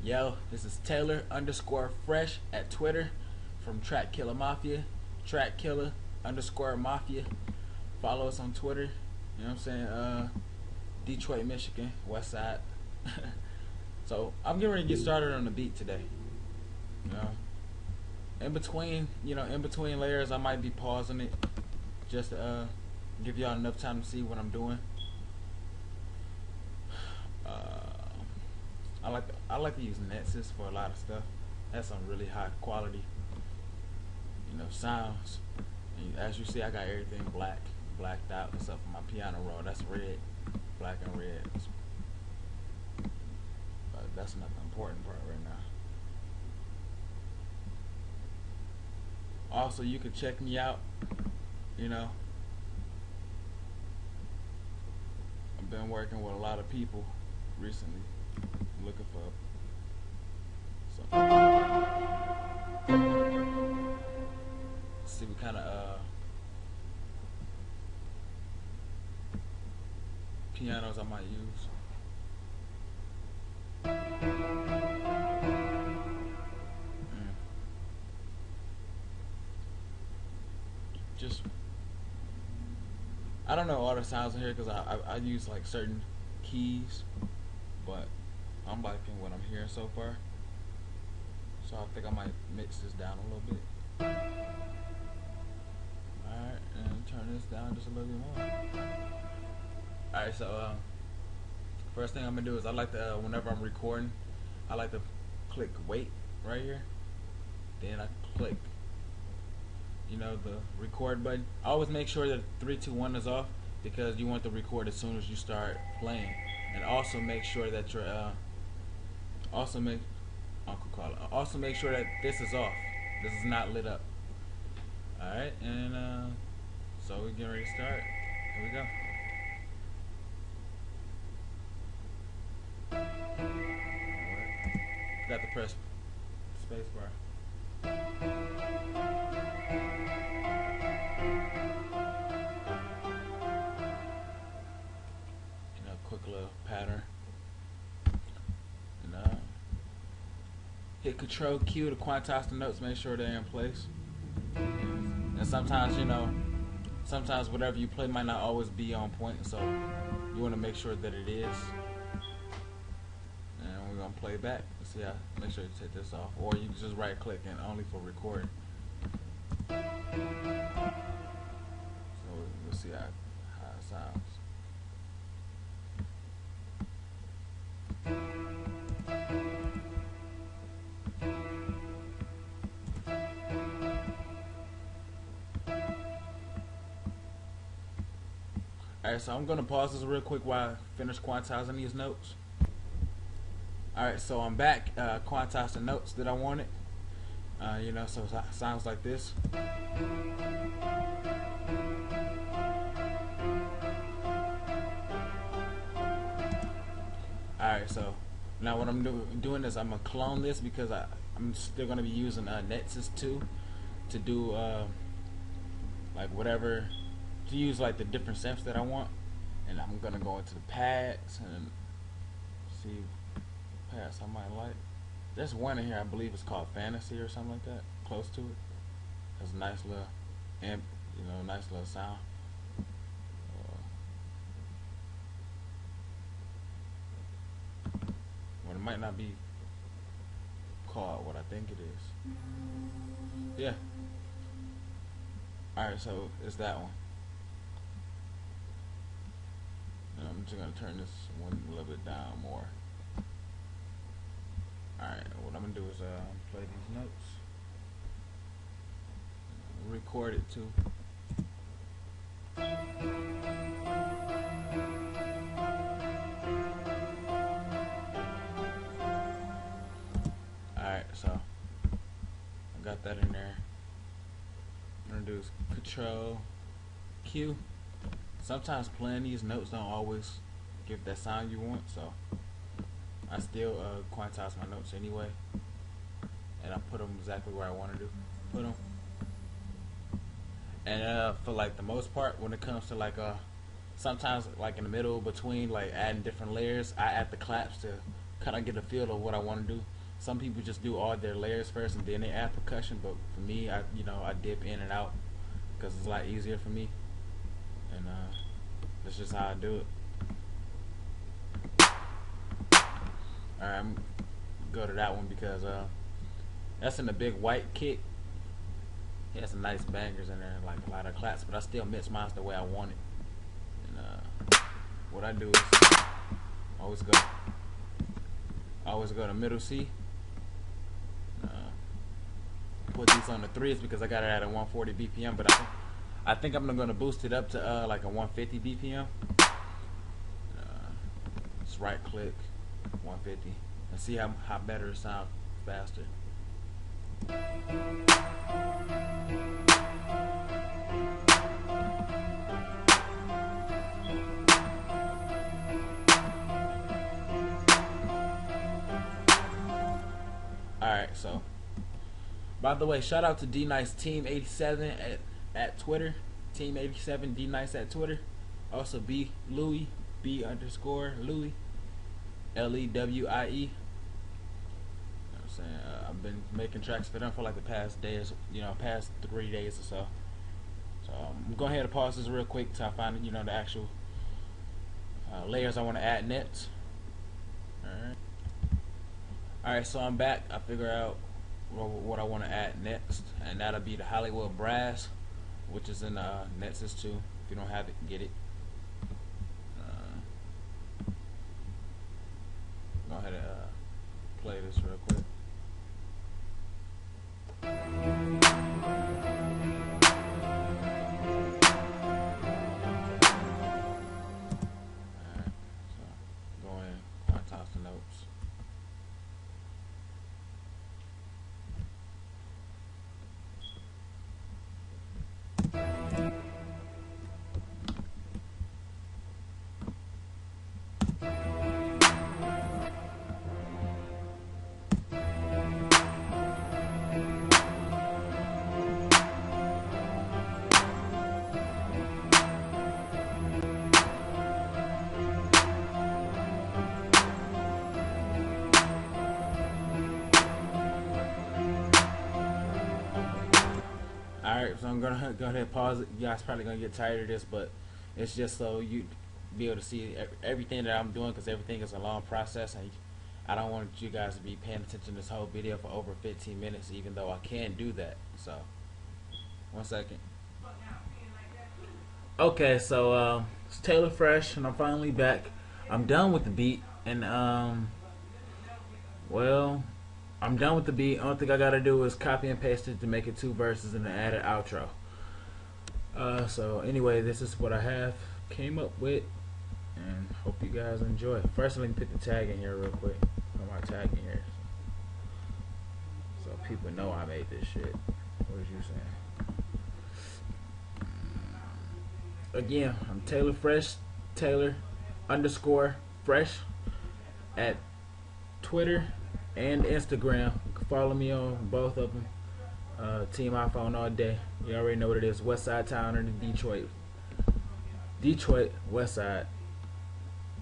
Yo, this is Taylor underscore fresh at Twitter from Track Killer Mafia. Track Killer underscore Mafia. Follow us on Twitter. You know what I'm saying? Detroit, Michigan, West Side. So I'm getting ready to get started on the beat today. You know, in between layers, I might be pausing it just to give y'all enough time to see what I'm doing. I like to use Netsys for a lot of stuff. That's some really high quality, sounds. And as you see, I got everything blacked out except for my piano roll. That's red, black and red. But that's not the important part right now. Also, you can check me out. I've been working with a lot of people recently, looking for see what kind of pianos I might use. Just I don't know all the sounds in here because I use like certain keys, but I'm liking what I'm hearing so far. So I think I might mix this down a little bit. Alright, and turn this down just a little bit more. Alright, so first thing I'm gonna do is I like to whenever I'm recording, I like to click wait right here. Then I click the record button. I always make sure that 3, 2, 1 is off because you want to record as soon as you start playing. And also make sure that you're also make sure that this is off. This is not lit up. Alright, and so we're getting ready to start. Here we go. Got to press space bar. Quick little pattern. And hit Control Q to quantize the notes, make sure they're in place. And sometimes, sometimes whatever you play might not always be on point, so you want to make sure that it is. And we're gonna play back. See how? Make sure you take this off, or you can just right click and only for recording. So we'll see how it sounds. Alright, so I'm going to pause this real quick while I finish quantizing these notes. Alright, so I'm back, quantized the notes that I wanted. So it sounds like this. Alright, so now what I'm doing is I'm going to clone this because I'm still going to be using Netsys 2 to do like whatever, to use like the different synths that I want. And I'm going to go into the pads and see pads I might like. There's one in here, I believe it's called Fantasy or something like that, close to it. Has a nice little amp, nice little sound. It might not be called what I think it is. Yeah. Alright, so it's that one. And I'm just going to turn this one a little bit down more. Alright, what I'm going to do is play these notes. Record it too. Alright, so I got that in there. I'm going to do is Control Q. Sometimes playing these notes don't always give that sound you want, so I still quantize my notes anyway, and I put them exactly where I want to put them. And for like the most part, when it comes to like sometimes like in the middle between like adding different layers, I add the claps to kind of get a feel of what I want to do. Some people just do all their layers first and then they add percussion, but for me, I dip in and out because it's a lot easier for me, and that's just how I do it. Alright, I'm go to that one because that's in the big white kick. It has some nice bangers in there, like a lot of claps, but I still mix mine the way I want it. And what I do is always go to middle C. Put these on the threes because I got it at a 140 BPM, but I think I'm gonna boost it up to like a 150 BPM. Just right click 150 and see how better it sounds faster. Alright, so by the way, shout out to D Nice Team 87 at Twitter. Team 87 D Nice at Twitter. Also B Louie, B_Louie, LEWIE. I'm saying I've been making tracks for them for like the past days, past 3 days or so. So I'm going ahead and pause this real quick till I find the actual layers I want to add next. Alright, so I'm back. I figure out what I want to add next, and that'll be the Hollywood Brass, which is in Nexus 2. If you don't have it, get it. Go ahead and play this real quick. Alright, so go in, I toss the notes. Alright, so I'm gonna go ahead and pause it. You guys probably gonna get tired of this, but it's just so you be able to see everything that I'm doing, because everything is a long process, and I don't want you guys to be paying attention to this whole video for over 15 minutes, even though I can do that. So, 1 second. Okay, so it's Taylor Fresh, and I'm finally back. I'm done with the beat, and well, I'm done with the beat. Only thing I gotta do is copy and paste it to make it 2 verses and then add an outro. So anyway, this is what I came up with, and hope you guys enjoy. First, let me put the tag in here real quick. Put my tag in here so people know I made this shit. What is you saying? Again, I'm Taylor Fresh, Taylor_Fresh at Twitter and Instagram. You can follow me on both of them. Team iPhone all day. You already know what it is. Westside Town in Detroit. Detroit, Westside,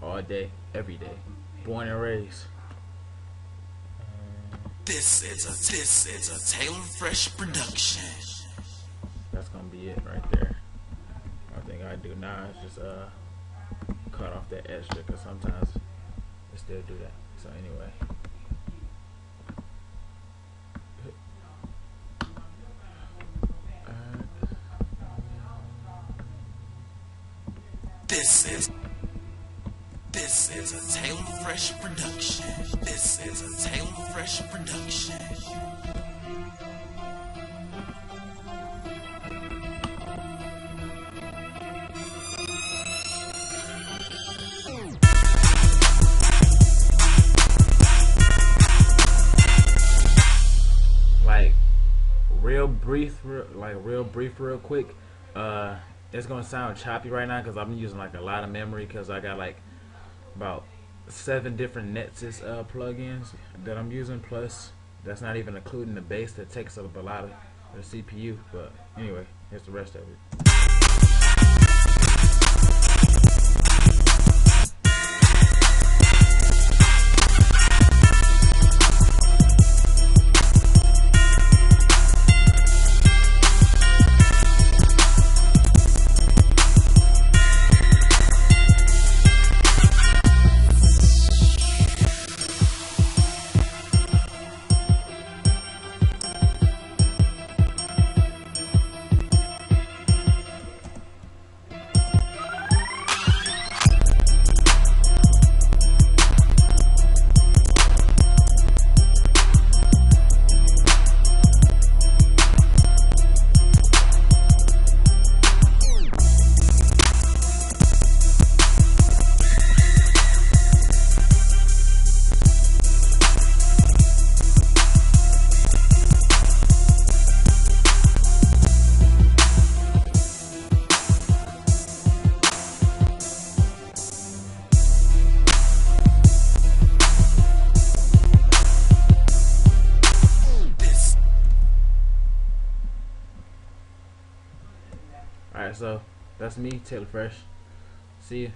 all day, every day. Born and raised. This is a Taylor Fresh production. That's gonna be it right there. One thing I do now is just cut off that extra, because sometimes I still do that. So anyway. This is a Taylor Fresh production. This is a Taylor Fresh production. Like real brief real quick. It's gonna sound choppy right now because I'm using like a lot of memory, because I got like about 7 different Nexus plugins that I'm using, plus that's not even including the bass that takes up a lot of the CPU. But anyway, here's the rest of it. Alright, so that's me, Taylor Fresh. See ya.